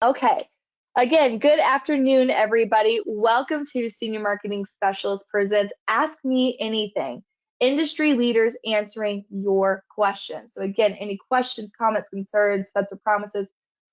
Okay. Again, good afternoon, everybody. Welcome to Senior Marketing Specialist Presents Ask Me Anything. Industry leaders answering your questions. So again, any questions, comments, concerns, sets of promises,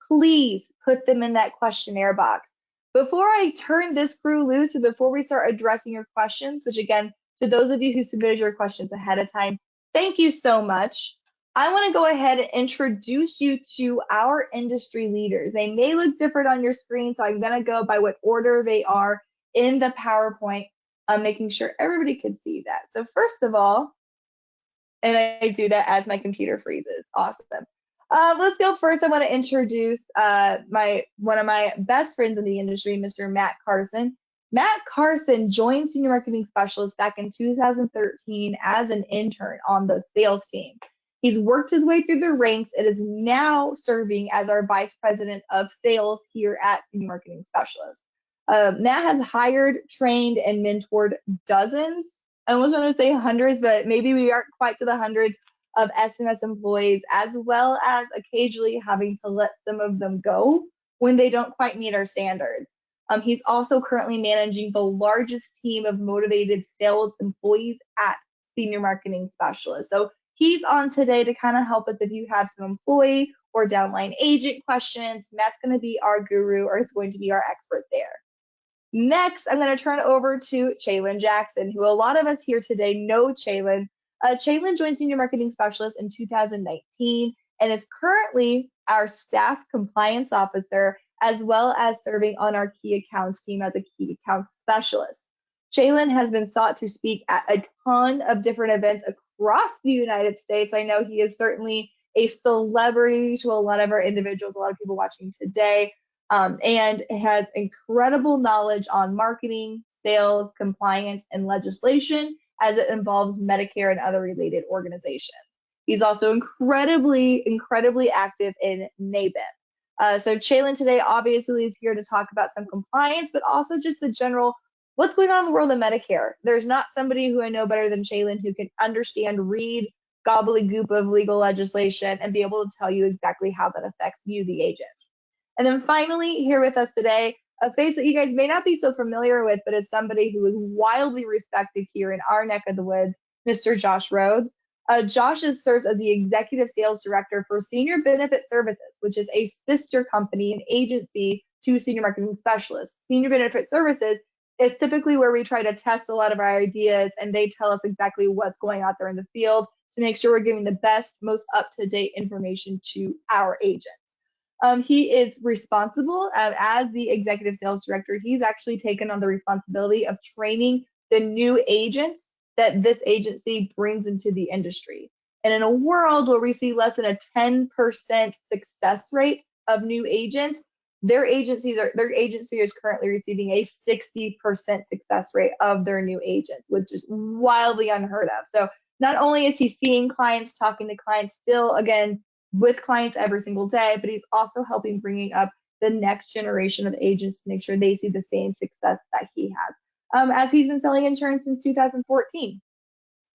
please put them in that questionnaire box. Before I turn this crew loose and before we start addressing your questions, which again, to those of you who submitted your questions ahead of time, thank you so much. I want to go ahead and introduce you to our industry leaders. They may look different on your screen, so I'm going to go by what order they are in the PowerPoint, making sure everybody can see that. So first of all, and I do that as my computer freezes. Awesome. Let's go first. I want to introduce one of my best friends in the industry, Mr. Matt Carson. Matt Carson joined Senior Marketing Specialist back in 2013 as an intern on the sales team. He's worked his way through the ranks and is now serving as our Vice President of Sales here at Senior Marketing Specialist. Matt has hired, trained, and mentored dozens. I almost want to say hundreds, but maybe we aren't quite to the hundreds of SMS employees, as well as occasionally having to let some of them go when they don't quite meet our standards. He's also currently managing the largest team of motivated sales employees at Senior Marketing Specialist. So he's on today to kind of help us if you have some employee or downline agent questions. Matt's going to be our guru, or is going to be our expert there. Next, I'm going to turn it over to Chaylin Jackson, who a lot of us here today know Chaylin. Chaylin joined Senior Marketing Specialist in 2019 and is currently our Staff Compliance Officer, as well as serving on our Key Accounts team as a Key Accounts Specialist. Chaylin has been sought to speak at a ton of different events across the United States. I know he is certainly a celebrity to a lot of our individuals, a lot of people watching today. And has incredible knowledge on marketing, sales, compliance, and legislation as it involves Medicare and other related organizations. He's also incredibly active in NABIP. So Chaylin today obviously is here to talk about some compliance, but also just the general what's going on in the world of Medicare. There's not somebody who I know better than Chaylin who can understand, read gobbledygook of legal legislation and be able to tell you exactly how that affects you, the agent. And then finally, here with us today, a face that you guys may not be so familiar with, but is somebody who is wildly respected here in our neck of the woods, Mr. Josh Rhodes. Josh serves as the Executive Sales Director for Senior Benefit Services, which is a sister company, an agency to Senior Marketing Specialists. Senior Benefit Services is typically where we try to test a lot of our ideas, and they tell us exactly what's going out there in the field to make sure we're giving the best, most up-to-date information to our agents. He is responsible as the executive sales director. He's actually taken on the responsibility of training the new agents that this agency brings into the industry. And in a world where we see less than a 10% success rate of new agents, their agency is currently receiving a 60% success rate of their new agents, which is wildly unheard of. So not only is he seeing clients, talking to clients, still, again, with clients every single day, but he's also helping bringing up the next generation of agents to make sure they see the same success that he has, as he's been selling insurance since 2014.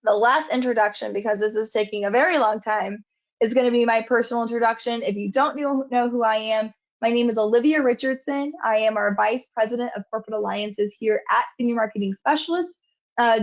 The last introduction, because this is taking a very long time, is going to be my personal introduction. If you don't know who I am, my name is Olivia Richardson. I am our Vice President of Corporate Alliances here at Senior Marketing Specialist.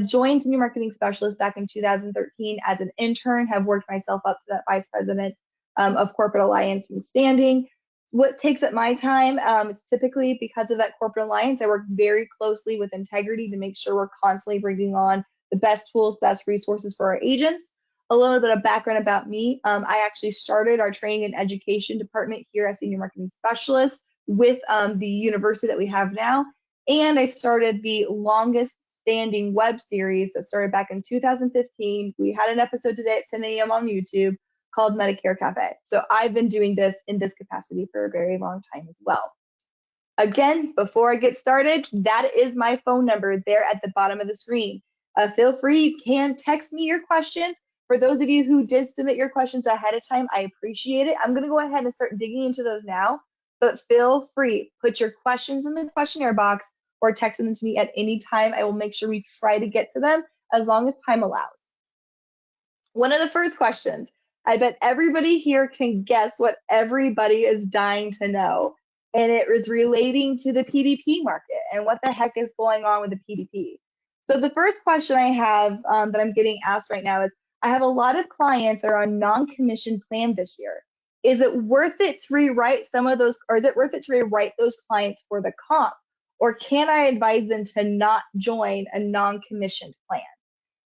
Joined Senior Marketing Specialist back in 2013 as an intern, have worked myself up to that Vice President of Corporate Alliance and standing. What takes up my time, it's typically because of that corporate alliance. I work very closely with integrity to make sure we're constantly bringing on the best tools, best resources for our agents. A little bit of background about me. I actually started our training and education department here at Senior Marketing Specialist with the university that we have now. And I started the longest standing web series that started back in 2015. We had an episode today at 10 a.m. on YouTube called Medicare Cafe. So I've been doing this in this capacity for a very long time as well. Again, before I get started, that is my phone number there at the bottom of the screen. Feel free, you can text me your questions. For those of you who did submit your questions ahead of time, I appreciate it. I'm going to go ahead and start digging into those now, but feel free, put your questions in the questionnaire box or text them to me at any time. I will make sure we try to get to them as long as time allows. One of the first questions, I bet everybody here can guess what everybody is dying to know. and it was relating to the PDP market and what the heck is going on with the PDP. So the first question I have that I'm getting asked right now is, I have a lot of clients that are on non-commissioned plan this year. Is it worth it to rewrite some of those, or is it worth it to rewrite those clients for the comp? Or can I advise them to not join a non-commissioned plan?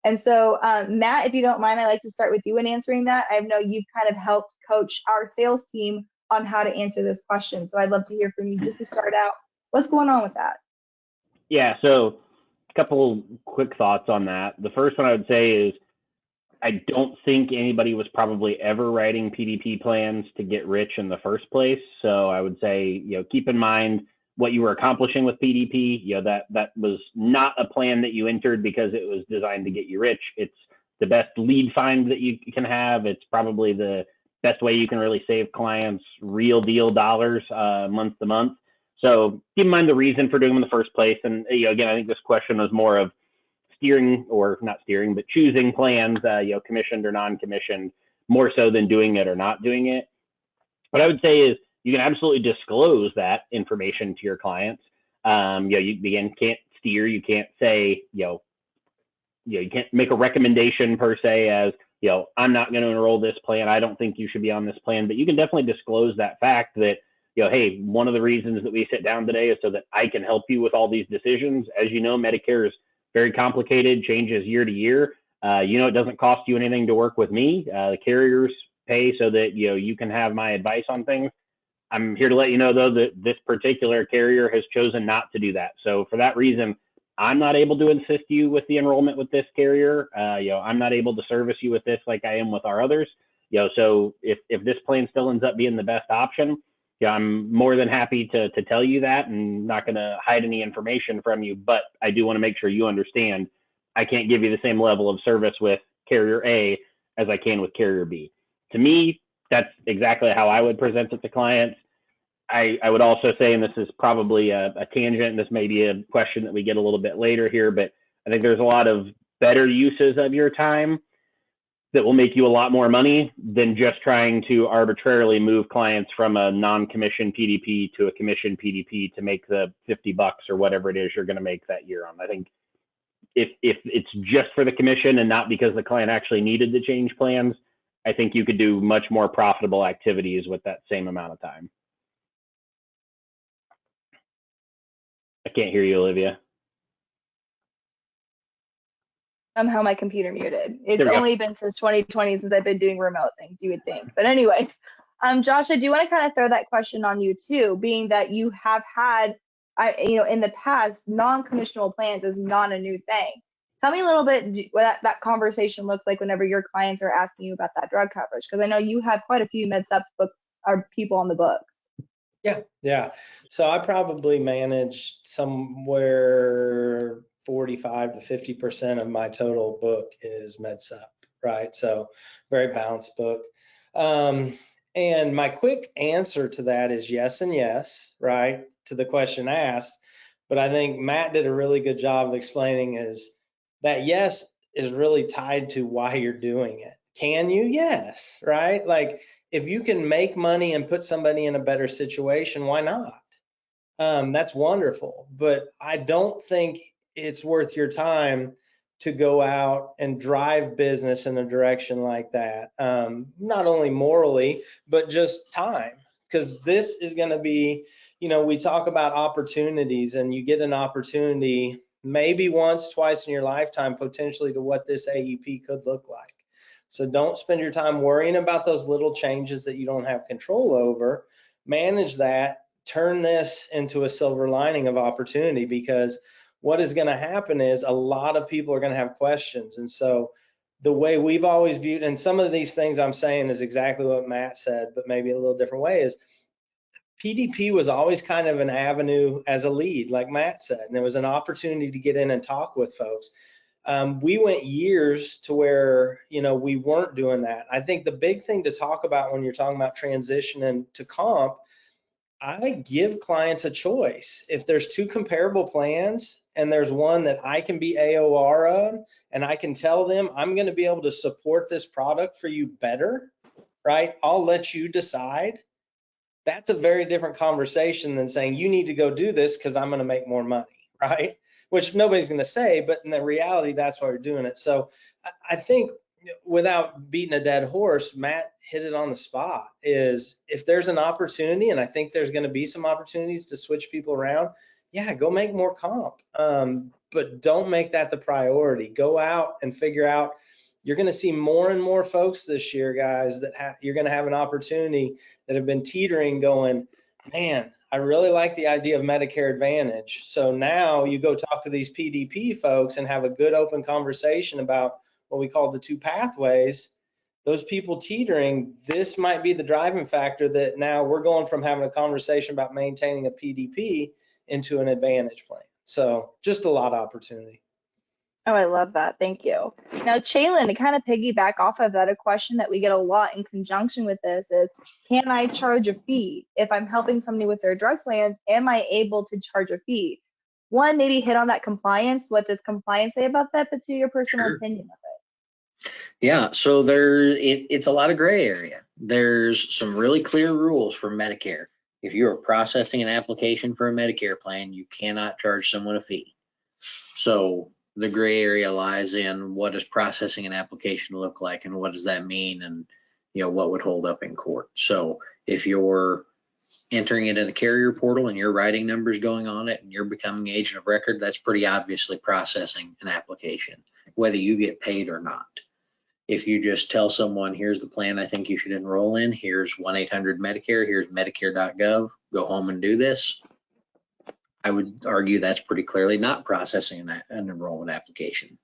And so, Matt, if you don't mind, I'd like to start with you in answering that. I know you've kind of helped coach our sales team on how to answer this question. So I'd love to hear from you just to start out. What's going on with that? Yeah, so a couple quick thoughts on that. The first one I would say is, I don't think anybody was probably ever writing PDP plans to get rich in the first place. So I would say, keep in mind what you were accomplishing with PDP. That was not a plan that you entered because it was designed to get you rich. It's the best lead find that you can have. It's probably the best way you can really save clients real deal dollars month to month. So keep in mind the reason for doing them in the first place. And again, I think this question was more of steering, or not steering, but choosing plans, commissioned or non-commissioned, more so than doing it or not doing it. What I would say is, you can absolutely disclose that information to your clients. You can't steer, you can't say, you can't make a recommendation per se as, I'm not going to enroll this plan, I don't think you should be on this plan, but you can definitely disclose that fact that, hey, one of the reasons that we sit down today is so that I can help you with all these decisions. As you know, Medicare is very complicated, changes year to year. It doesn't cost you anything to work with me. The carriers pay so that, you can have my advice on things. I'm here to let you know, though, that this particular carrier has chosen not to do that. So for that reason, I'm not able to assist you with the enrollment with this carrier. I'm not able to service you with this like I am with our others. So if this plan still ends up being the best option, I'm more than happy to tell you that, and not going to hide any information from you. But I do want to make sure you understand, I can't give you the same level of service with carrier A as I can with carrier B. To me, that's exactly how I would present it to clients. I would also say, and this is probably a tangent, and this may be a question that we get a little bit later here, but I think there's a lot of better uses of your time that will make you a lot more money than just trying to arbitrarily move clients from a non-commissioned PDP to a commissioned PDP to make the $50 or whatever it is you're going to make that year on. I think if it's just for the commission and not because the client actually needed to change plans, I think you could do much more profitable activities with that same amount of time. I can't hear you, Olivia. Somehow my computer muted. It's only been since 2020 since I've been doing remote things, you would think. But anyways, Josh, I do want to kind of throw that question on you too, being that you have had, in the past, non-commissionable plans is not a new thing. Tell me a little bit what that conversation looks like whenever your clients are asking you about that drug coverage, because I know you have quite a few MedSup books or people on the books. Yeah. So I probably manage somewhere 45 to 50% of my total book is MedSup, right? So very balanced book. And my quick answer to that is yes and yes, right? To the question asked. But I think Matt did a really good job of explaining is that yes is really tied to why you're doing it. Can you? Yes, right? Like if you can make money and put somebody in a better situation, why not? That's wonderful. But I don't think it's worth your time to go out and drive business in a direction like that. Not only morally, but just time. Because this is going to be, we talk about opportunities, and you get an opportunity maybe once, twice in your lifetime, potentially, to what this AEP could look like. So don't spend your time worrying about those little changes that you don't have control over. Manage that, turn this into a silver lining of opportunity, because what is going to happen is a lot of people are going to have questions. And so the way we've always viewed, and some of these things I'm saying is exactly what Matt said, but maybe a little different way, is PDP was always kind of an avenue as a lead, like Matt said, and it was an opportunity to get in and talk with folks. We went years to where, we weren't doing that. I think the big thing to talk about when you're talking about transitioning to comp, I give clients a choice. If there's two comparable plans and there's one that I can be AOR on, and I can tell them I'm going to be able to support this product for you better, right? I'll let you decide. That's a very different conversation than saying you need to go do this because I'm going to make more money, right? Which nobody's going to say, but in the reality, that's why we're doing it. So I think without beating a dead horse, Matt hit it on the spot, is if there's an opportunity, and I think there's going to be some opportunities to switch people around, yeah, go make more comp. But don't make that the priority. Go out and figure out. You're going to see more and more folks this year, guys, that you're going to have an opportunity that have been teetering going, man, I really like the idea of Medicare Advantage. So now you go talk to these PDP folks and have a good open conversation about what we call the two pathways. Those people teetering, this might be the driving factor that now we're going from having a conversation about maintaining a PDP into an Advantage plan. So just a lot of opportunity. Oh, I love that. Thank you. Now, Chaylin, to kind of piggyback off of that, a question that we get a lot in conjunction with this is, can I charge a fee? If I'm helping somebody with their drug plans, am I able to charge a fee? One, maybe hit on that compliance. What does compliance say about that? But two, your personal opinion of it. Yeah, so it's a lot of gray area. There's some really clear rules for Medicare. If you are processing an application for a Medicare plan, you cannot charge someone a fee. So the gray area lies in what does processing an application look like, and what does that mean, and what would hold up in court. So if you're entering it in the carrier portal and you're writing numbers going on it and you're becoming agent of record, that's pretty obviously processing an application, whether you get paid or not. If you just tell someone, here's the plan I think you should enroll in, here's 1-800-MEDICARE, here's medicare.gov, go home and do this, I would argue that's pretty clearly not processing an enrollment application.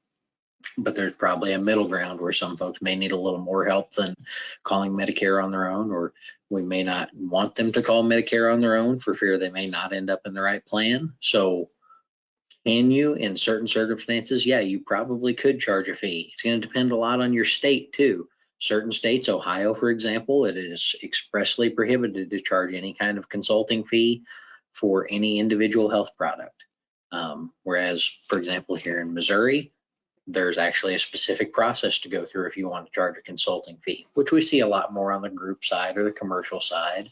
But there's probably a middle ground where some folks may need a little more help than calling Medicare on their own, or we may not want them to call Medicare on their own for fear they may not end up in the right plan. So can you, in certain circumstances? Yeah, you probably could charge a fee. It's going to depend a lot on your state too. Certain states, Ohio, for example, it is expressly prohibited to charge any kind of consulting fee for any individual health product. Whereas, for example, here in Missouri, there's actually a specific process to go through if you want to charge a consulting fee, which we see a lot more on the group side or the commercial side,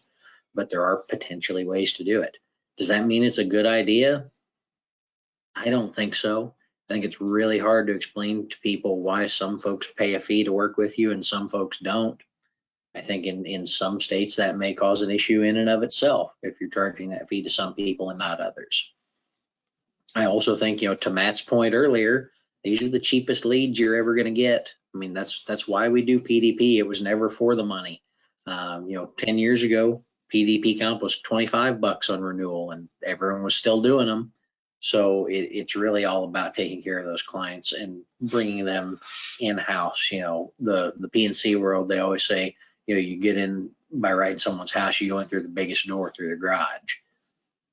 but there are potentially ways to do it. Does that mean it's a good idea? I don't think so. I think it's really hard to explain to people why some folks pay a fee to work with you and some folks don't. I think in some states that may cause an issue in and of itself if you're charging that fee to some people and not others. I also think, to Matt's point earlier, these are the cheapest leads you're ever going to get. I mean, that's why we do PDP. It was never for the money. 10 years ago, PDP comp was $25 on renewal and everyone was still doing them. So it's really all about taking care of those clients and bringing them in-house. The P&C world, they always say, you get in by writing someone's house, you go in through the biggest door, through the garage.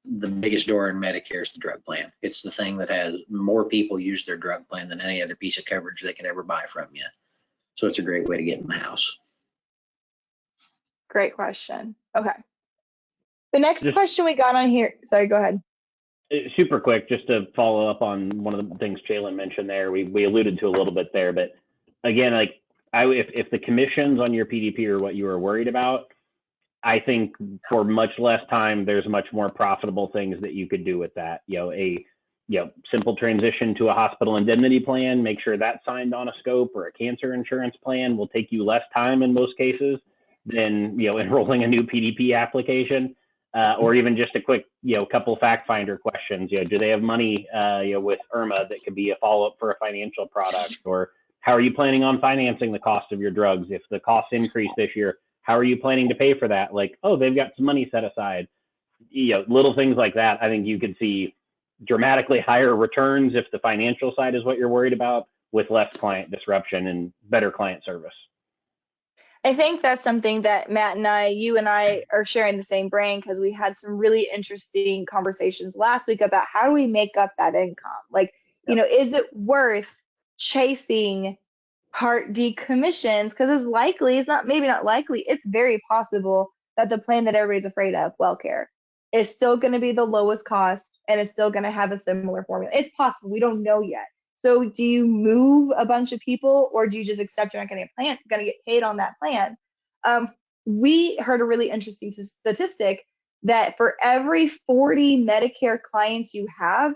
The biggest door in Medicare is the drug plan. It's the thing that has more people use their drug plan than any other piece of coverage they could ever buy from you. So it's a great way to get in the house. Great question. Okay. The next question we got on here, sorry, go ahead. Super quick, just to follow up on one of the things Chaylin mentioned there, we alluded to a little bit there, but again, if the commissions on your PDP are what you were worried about, I think for much less time, there's much more profitable things that you could do with that. Simple transition to a hospital indemnity plan, make sure that's signed on a scope, or a cancer insurance plan will take you less time in most cases than, enrolling a new PDP application, or even just a quick, couple fact finder questions. Do they have money, with IRMA that could be a follow-up for a financial product? Or how are you planning on financing the cost of your drugs? If the costs increase this year, how are you planning to pay for that? They've got some money set aside. Little things like that. I think you could see dramatically higher returns if the financial side is what you're worried about, with less client disruption and better client service. I think that's something that Matt and you and I are sharing the same brain, because we had some really interesting conversations last week about how do we make up that income? Is it worth chasing Part D commissions? Because it's very possible that the plan that everybody's afraid of, WellCare, is still going to be the lowest cost and it's still going to have a similar formula. It's possible. We don't know yet. So do you move a bunch of people, or do you just accept you're not going to get paid on that plan? we heard a really interesting statistic that for every 40 Medicare clients you have,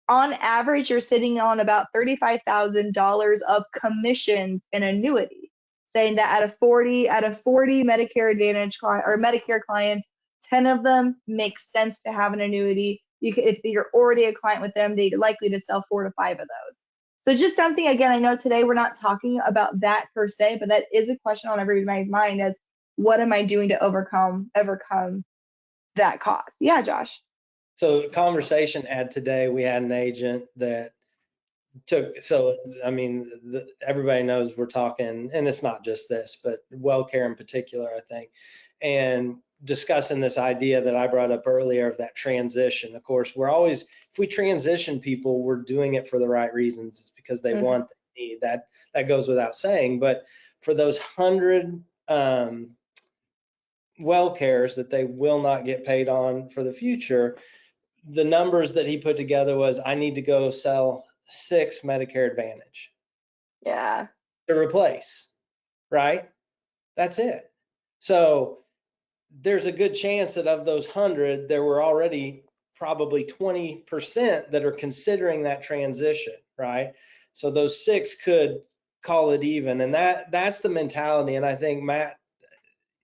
on average, you're sitting on about $35,000 of commissions and annuity, saying that out of 40 Medicare Advantage or Medicare clients, 10 of them make sense to have an annuity. If you're already a client with them, they're likely to sell 4 to 5 of those. So just something, again, I know today we're not talking about that per se, but that is a question on everybody's mind as what am I doing to overcome that cost? Yeah, Josh. So the conversation had today, we had an agent that everybody knows we're talking, and it's not just this, but WellCare in particular, I think, and discussing this idea that I brought up earlier of that transition. Of course, if we transition people, we're doing it for the right reasons. It's because they want the need. That goes without saying. But for those 100 WellCares that they will not get paid on for the future, the numbers that he put together was, I need to go sell 6 Medicare Advantage. Yeah. To replace, right? That's it. So there's a good chance that of those 100, there were already probably 20% that are considering that transition, right? So those 6 could call it even. And that's the mentality. And I think, Matt,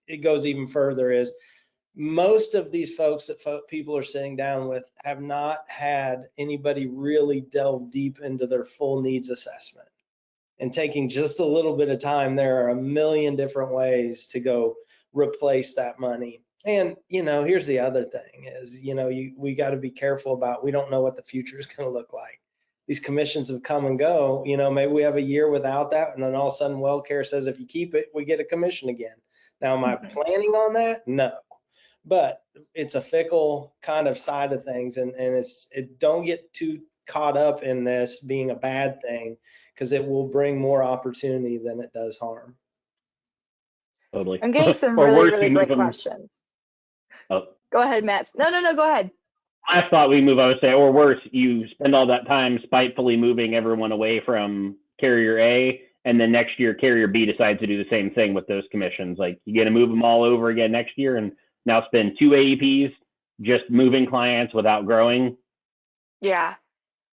it goes even further is, most of these folks that people are sitting down with have not had anybody really delve deep into their full needs assessment. And taking just a little bit of time, there are a million different ways to go replace that money. And, here's the other thing is, we got to be careful about, we don't know what the future is going to look like. These commissions have come and go, maybe we have a year without that. And then all of a sudden WellCare says, if you keep it, we get a commission again. Now, am I planning on that? No. But it's a fickle kind of side of things, and don't get too caught up in this being a bad thing, because it will bring more opportunity than it does harm. Totally. I'm getting some Or really, worse, really you move great them. questions. Oh. Go ahead, Matt. No, go ahead. I thought we move, I would say, or worse, you spend all that time spitefully moving everyone away from carrier A, and then next year carrier B decides to do the same thing with those commissions. Like, you're going to move them all over again next year and now spend 2 AEPs just moving clients without growing. Yeah.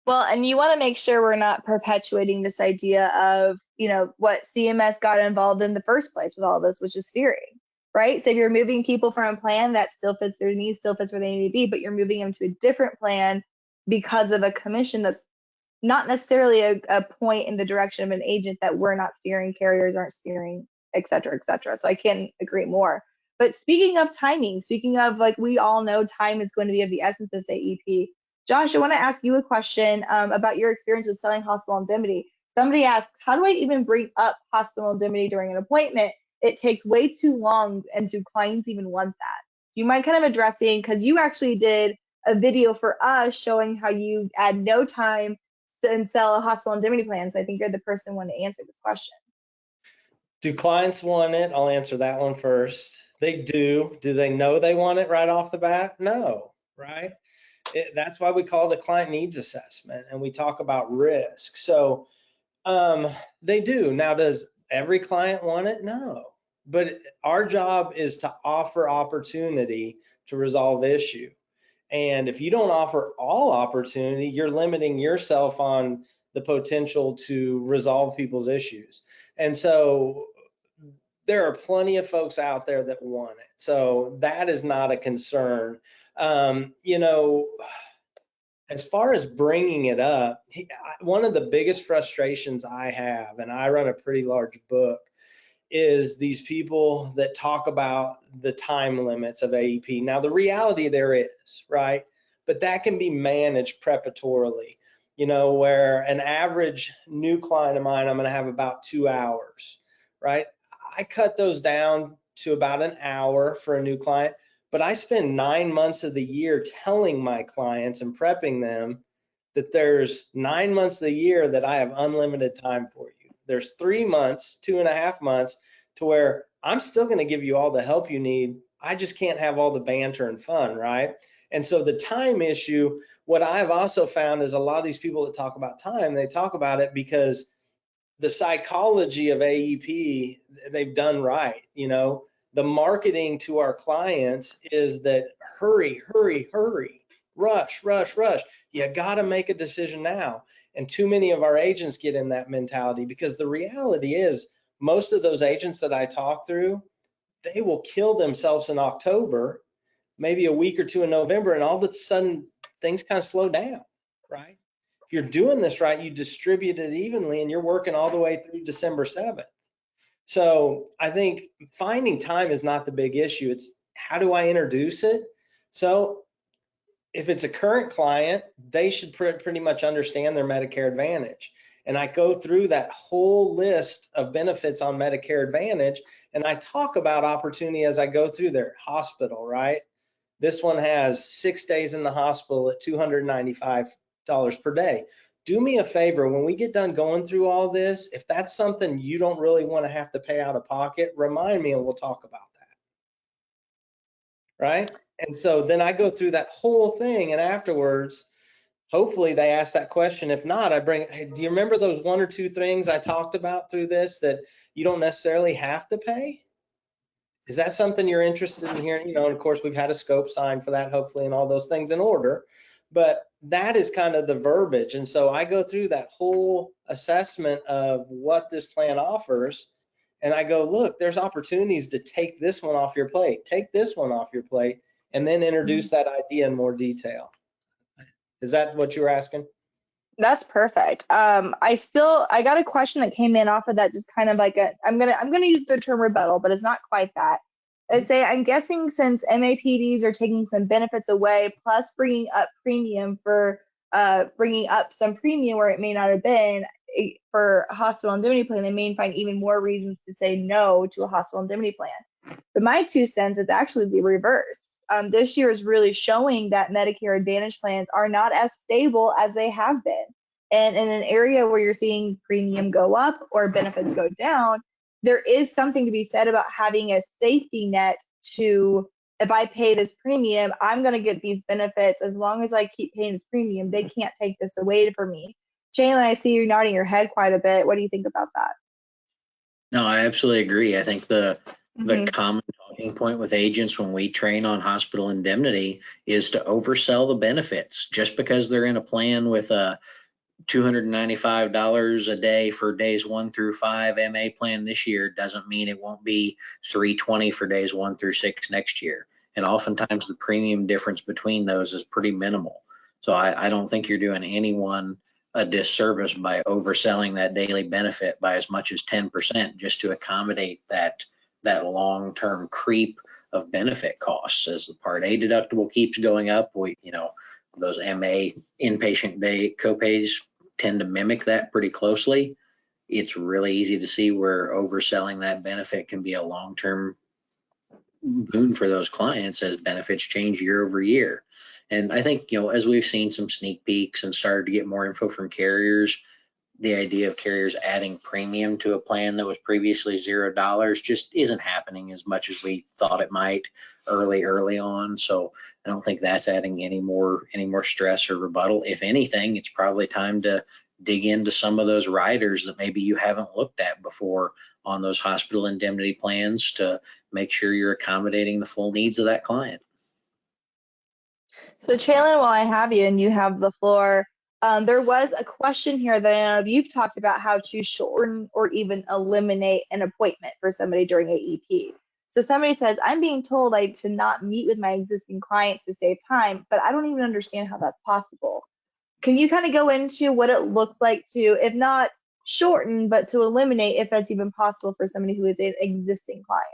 Well, and you want to make sure we're not perpetuating this idea of, what CMS got involved in the first place with all this, which is steering, right? So if you're moving people from a plan that still fits their needs, still fits where they need to be, but you're moving them to a different plan because of a commission that's not necessarily a point in the direction of an agent that we're not steering, carriers aren't steering, et cetera, et cetera. So I can't agree more. But speaking of timing, like we all know time is going to be of the essence of AEP. Josh, I want to ask you a question about your experience with selling hospital indemnity. Somebody asked, how do I even bring up hospital indemnity during an appointment? It takes way too long, and do clients even want that? Do you mind kind of addressing, because you actually did a video for us showing how you add no time and sell a hospital indemnity plan. So I think you're the person who wanted to answer this question. Do clients want it? I'll answer that one first. They do. Do they know they want it right off the bat? No, right? That's why we call it a client needs assessment, and we talk about risk. So they do. Now, does every client want it? No. But our job is to offer opportunity to resolve issue. And if you don't offer all opportunity, you're limiting yourself on the potential to resolve people's issues. And so there are plenty of folks out there that want it. So that is not a concern. As far as bringing it up, one of the biggest frustrations I have, and I run a pretty large book, is these people that talk about the time limits of AEP. Now, the reality there is, right? But that can be managed preparatorily, where an average new client of mine, I'm going to have about 2 hours, right? I cut those down to about an hour for a new client, but I spend 9 months of the year telling my clients and prepping them that there's 9 months of the year that I have unlimited time for you. There's 3 months, 2.5 months, to where I'm still going to give you all the help you need. I just can't have all the banter and fun, right? And so the time issue, what I've also found is a lot of these people that talk about time, they talk about it because the psychology of AEP, they've done right. the marketing to our clients is that hurry, hurry, hurry, rush, rush, rush. You got to make a decision now. And too many of our agents get in that mentality, because the reality is most of those agents that I talk through, they will kill themselves in October, maybe a week or two in November, and all of a sudden things kind of slow down, right? If you're doing this right, you distribute it evenly and you're working all the way through December 7th. So I think finding time is not the big issue. It's how do I introduce it? So if it's a current client, they should pretty much understand their Medicare Advantage. And I go through that whole list of benefits on Medicare Advantage, and I talk about opportunity as I go through their hospital, right? This one has 6 days in the hospital at $295 per day. Do me a favor, when we get done going through all this, if that's something you don't really want to have to pay out of pocket, remind me and we'll talk about that, right? And so then I go through that whole thing, and afterwards, hopefully they ask that question. If not, I bring, hey, do you remember those 1 or 2 things I talked about through this that you don't necessarily have to pay? Is that something you're interested in hearing? You know, and of course, we've had a scope signed for that, hopefully, and all those things in order. But that is kind of the verbiage. And so I go through that whole assessment of what this plan offers. And I go, look, there's opportunities to take this one off your plate, take this one off your plate, and then introduce that idea in more detail. Is that what you were asking? That's perfect. I got a question that came in off of that, just kind of like I'm gonna use the term rebuttal, but it's not quite that. I say, I'm guessing since MAPDs are taking some benefits away, plus bringing up some premium where it may not have been for a hospital indemnity plan, they may find even more reasons to say no to a hospital indemnity plan. But my 2 cents is actually the reverse. This year is really showing that Medicare Advantage plans are not as stable as they have been. And in an area where you're seeing premium go up or benefits go down, there is something to be said about having a safety net to, if I pay this premium, I'm going to get these benefits. As long as I keep paying this premium, they can't take this away from me. Jalen, I see you nodding your head quite a bit. What do you think about that? No, I absolutely agree. I think the common talking point with agents when we train on hospital indemnity is to oversell the benefits. Just because they're in a plan with a $295 a day for days 1 through 5 MA plan this year doesn't mean it won't be $320 for days 1 through 6 next year. And oftentimes the premium difference between those is pretty minimal. So I don't think you're doing anyone a disservice by overselling that daily benefit by as much as 10% just to accommodate that long-term creep of benefit costs. As the Part A deductible keeps going up, those MA inpatient day copays tend to mimic that pretty closely. It's really easy to see where overselling that benefit can be a long-term boon for those clients as benefits change year over year. And I think, as we've seen some sneak peeks and started to get more info from carriers, the idea of carriers adding premium to a plan that was previously $0 just isn't happening as much as we thought it might early on. So I don't think that's adding any more stress or rebuttal. If anything, it's probably time to dig into some of those riders that maybe you haven't looked at before on those hospital indemnity plans to make sure you're accommodating the full needs of that client. So Chalon, while I have you and you have the floor, there was a question here that I know you've talked about how to shorten or even eliminate an appointment for somebody during AEP. So somebody says, I'm being told to not meet with my existing clients to save time, but I don't even understand how that's possible. Can you kind of go into what it looks like to, if not shorten, but to eliminate, if that's even possible for somebody who is an existing client?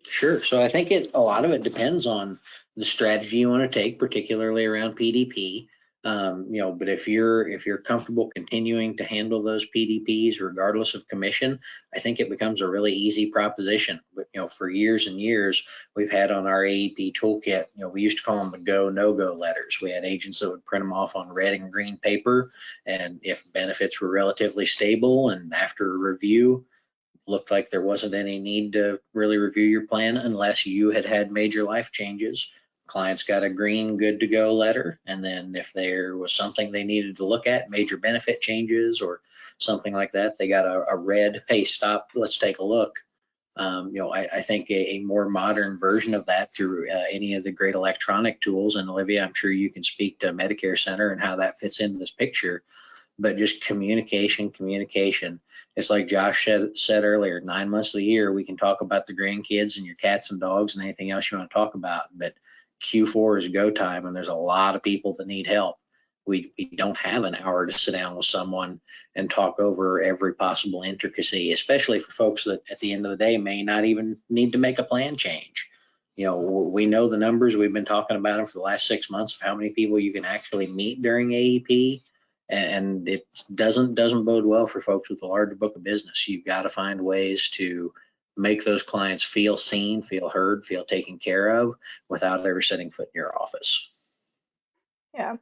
Sure. So I think a lot of it depends on the strategy you want to take, particularly around PDP. But if you're comfortable continuing to handle those PDPs regardless of commission, I think it becomes a really easy proposition. But for years and years, we've had on our AEP toolkit, we used to call them the go no-go letters. We had agents that would print them off on red and green paper, and if benefits were relatively stable and after a review looked like there wasn't any need to really review your plan unless you had major life changes, clients got a green good to go letter. And then if there was something they needed to look at, major benefit changes or something like that, they got a red, hey, stop, let's take a look. I think a more modern version of that through any of the great electronic tools. And Olivia, I'm sure you can speak to Medicare Center and how that fits into this picture. But just communication. It's like Josh said earlier, 9 months of the year, we can talk about the grandkids and your cats and dogs and anything else you want to talk about. But Q4 is go time, and there's a lot of people that need help. We don't have an hour to sit down with someone and talk over every possible intricacy, especially for folks that at the end of the day may not even need to make a plan change. We know the numbers. We've been talking about them for the last 6 months of how many people you can actually meet during AEP. And it doesn't bode well for folks with a large book of business. You've got to find ways to make those clients feel seen, feel heard, feel taken care of without ever setting foot in your office. Yeah.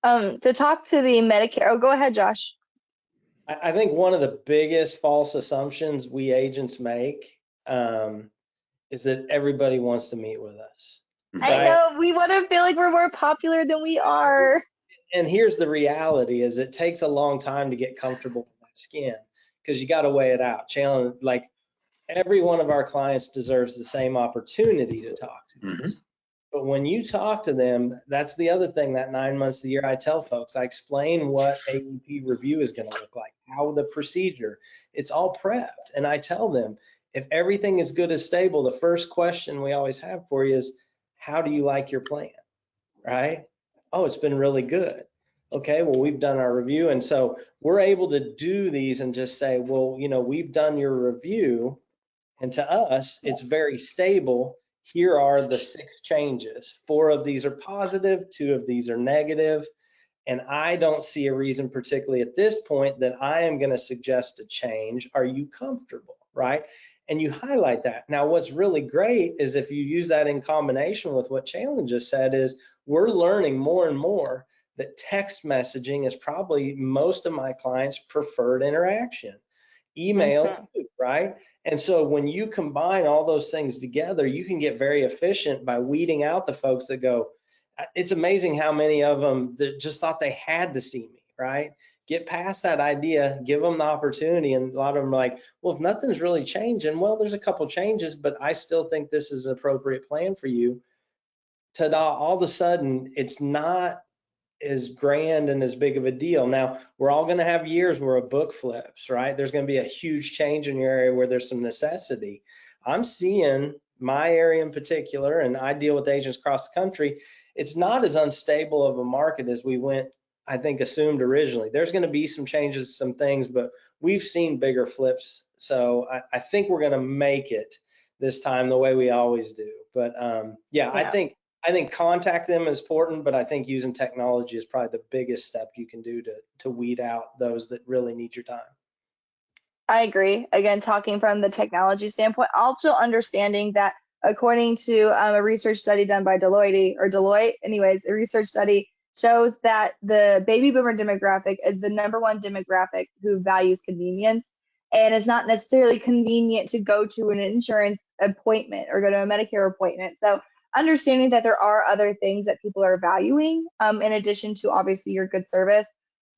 To talk to the Medicare, oh, go ahead, Josh. I think one of the biggest false assumptions we agents make is that everybody wants to meet with us. I know, we want to feel like we're more popular than we are. And here's the reality is it takes a long time to get comfortable with that skin because you got to weigh it out. Challenge, like every one of our clients deserves the same opportunity to talk to us. But when you talk to them, that's the other thing that 9 months of the year I tell folks, I explain what AEP review is going to look like, how the procedure, it's all prepped. And I tell them, if everything is good as stable, the first question we always have for you is, how do you like your plan, right? Oh, it's been really good. Okay, well, we've done our review. And so we're able to do these and just say, well, we've done your review. And to us, it's very stable. Here are the 6 changes. 4 of these are positive, 2 of these are negative. And I don't see a reason, particularly at this point, that I am going to suggest a change. Are you comfortable, right? And you highlight that. Now, what's really great is if you use that in combination with what Chandler just said is we're learning more and more that text messaging is probably most of my clients' preferred interaction. Email too, right? And so when you combine all those things together, you can get very efficient by weeding out the folks that go, it's amazing how many of them that just thought they had to see me, right? Get past that idea, give them the opportunity. And a lot of them are like, well, if nothing's really changing, well, there's a couple changes, but I still think this is an appropriate plan for you. Ta-da, all of a sudden, it's not as grand and as big of a deal. Now, we're all going to have years where a book flips, right? There's going to be a huge change in your area where there's some necessity. I'm seeing my area in particular, and I deal with agents across the country, it's not as unstable of a market as we assumed originally. There's going to be some changes, some things, but we've seen bigger flips. So I think we're going to make it this time the way we always do. But yeah, I think contact them is important, but I think using technology is probably the biggest step you can do to weed out those that really need your time. I agree. Again, talking from the technology standpoint, also understanding that according to a research study done by Deloitte, anyways, a research study shows that the baby boomer demographic is the #1 demographic who values convenience, and it's not necessarily convenient to go to an insurance appointment or go to a Medicare appointment. So understanding that there are other things that people are valuing in addition to obviously your good service.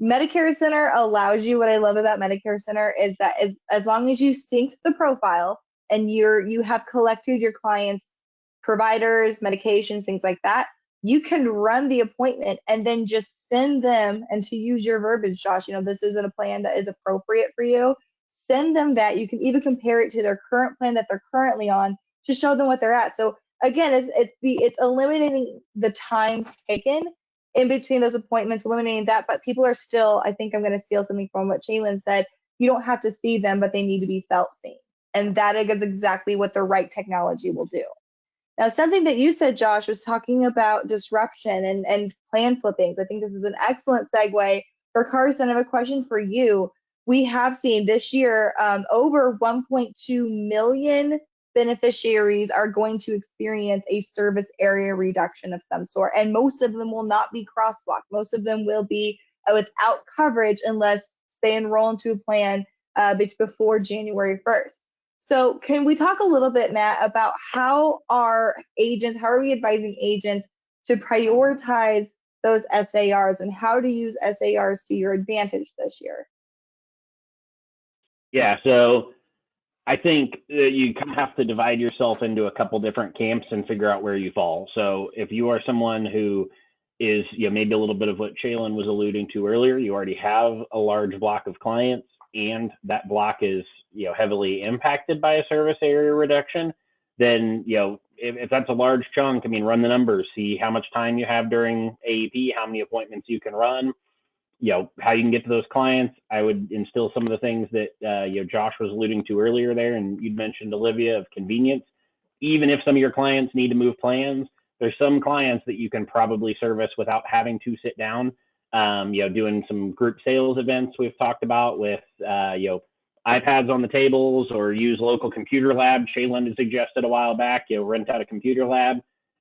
Medicare Center allows you, what I love about Medicare Center is that as long as you sync the profile and you have collected your clients' providers, medications, things like that, you can run the appointment and then just send them, and to use your verbiage, Josh, this isn't a plan that is appropriate for you. Send them that. You can even compare it to their current plan that they're currently on to show them what they're at. So again, it's eliminating the time taken in between those appointments, eliminating that, but people are still, I think I'm going to steal something from what Shaylin said, you don't have to see them, but they need to be felt seen. And that is exactly what the right technology will do. Now, something that you said, Josh, was talking about disruption and plan flippings. I think this is an excellent segue for Carson. I have a question for you. We have seen this year over 1.2 million beneficiaries are going to experience a service area reduction of some sort, and most of them will not be crosswalk. Most of them will be without coverage unless they enroll into a plan before January 1st. So can we talk a little bit, Matt, about how are we advising agents to prioritize those SARs and how to use SARs to your advantage this year? Yeah, so I think you kind of have to divide yourself into a couple different camps and figure out where you fall. So if you are someone who is, maybe a little bit of what Shaylin was alluding to earlier, you already have a large block of clients and that block is, heavily impacted by a service area reduction, then, if that's a large chunk, I mean, run the numbers, see how much time you have during AEP, how many appointments you can run, how you can get to those clients. I would instill some of the things that, Josh was alluding to earlier there, and you'd mentioned, Olivia, of convenience. Even if some of your clients need to move plans, there's some clients that you can probably service without having to sit down, doing some group sales events we've talked about with, iPads on the tables, or use local computer lab. Shaylin had suggested a while back, rent out a computer lab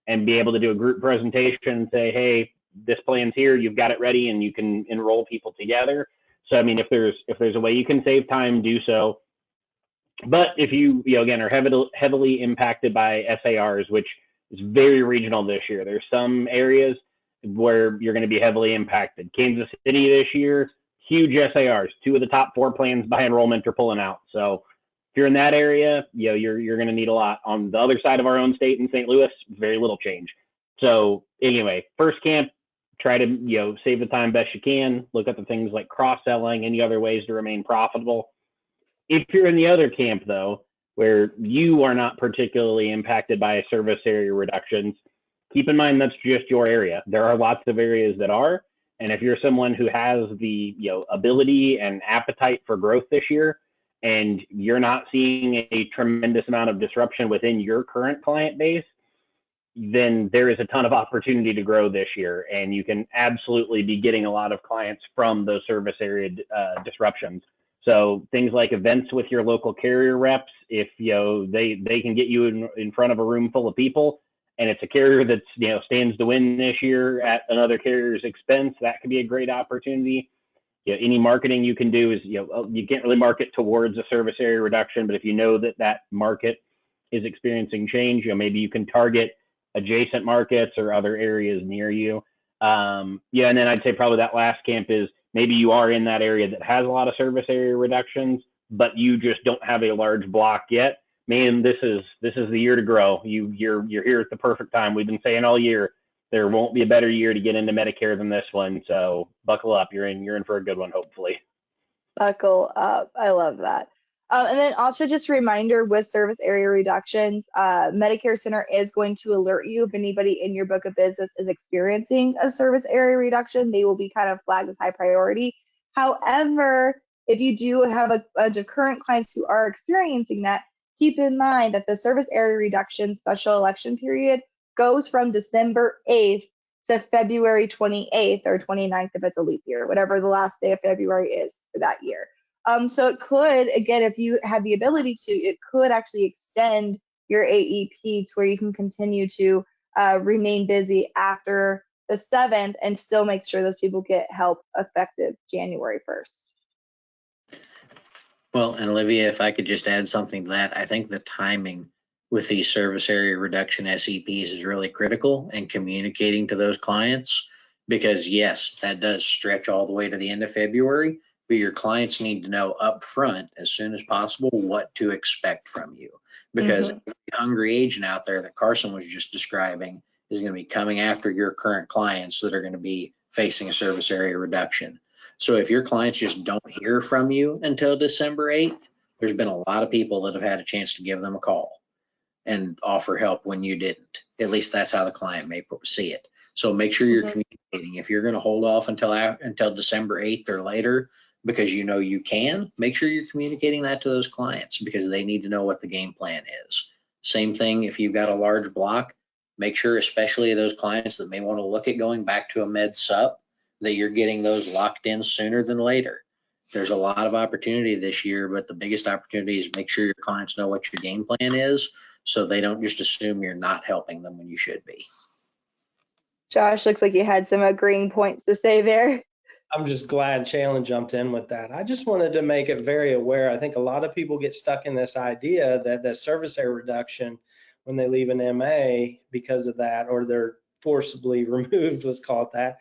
and be able to do a group presentation and say, hey, this plan's here, you've got it ready, and you can enroll people together. So, I mean, if there's a way you can save time, do so. But if you, again, are heavily impacted by SARs, which is very regional this year, there's some areas where you're going to be heavily impacted. Kansas City this year, huge SARs. 2 of the top 4 plans by enrollment are pulling out. So if you're in that area, you're going to need a lot. On the other side of our own state in St. Louis, very little change. So anyway, first camp, try to, save the time best you can. Look at the things like cross-selling, any other ways to remain profitable. If you're in the other camp, though, where you are not particularly impacted by service area reductions, keep in mind that's just your area. There are lots of areas that are. And if you're someone who has the ability and appetite for growth this year, and you're not seeing a tremendous amount of disruption within your current client base, then there is a ton of opportunity to grow this year, and you can absolutely be getting a lot of clients from those service area disruptions. So things like events with your local carrier reps, if they can get you in front of a room full of people, and it's a carrier that's stands to win this year at another carrier's expense, that could be a great opportunity. Any marketing you can do is, you can't really market towards a service area reduction, but if you know that market is experiencing change, maybe you can target adjacent markets or other areas near you. And then I'd say probably that last camp is maybe you are in that area that has a lot of service area reductions, but you just don't have a large block yet. Man, this is the year to grow. You're here at the perfect time. We've been saying all year there won't be a better year to get into Medicare than this one. So buckle up. You're in for a good one, hopefully. Buckle up. I love that. And then also just a reminder with service area reductions, Medicare Center is going to alert you if anybody in your book of business is experiencing a service area reduction. They will be kind of flagged as high priority. However, if you do have a bunch of current clients who are experiencing that, keep in mind that the service area reduction special election period goes from December 8th to February 28th or 29th if it's a leap year, whatever the last day of February is for that year. So it could, again, if you had the ability to, it could actually extend your AEP to where you can continue to remain busy after the 7th and still make sure those people get help effective January 1st. Well, and Olivia, if I could just add something to that, I think the timing with these service area reduction SEPs is really critical in communicating to those clients, because yes, that does stretch all the way to the end of February, but your clients need to know up front as soon as possible what to expect from you, because the hungry agent out there that Carson was just describing is going to be coming after your current clients that are going to be facing a service area reduction. So if your clients just don't hear from you until December 8th, there's been a lot of people that have had a chance to give them a call and offer help when you didn't. At least that's how the client may see it. So make sure you're communicating. If you're going to hold off until December 8th or later because you can, make sure you're communicating that to those clients, because they need to know what the game plan is. Same thing if you've got a large block, make sure, especially those clients that may want to look at going back to a med sup, that you're getting those locked in sooner than later. There's a lot of opportunity this year, but the biggest opportunity is make sure your clients know what your game plan is, so they don't just assume you're not helping them when you should be. Josh, looks like you had some agreeing points to say there. I'm just glad Shaylin jumped in with that. I just wanted to make it very aware. I think a lot of people get stuck in this idea that the service area reduction, when they leave an MA because of that, or they're forcibly removed, let's call it that,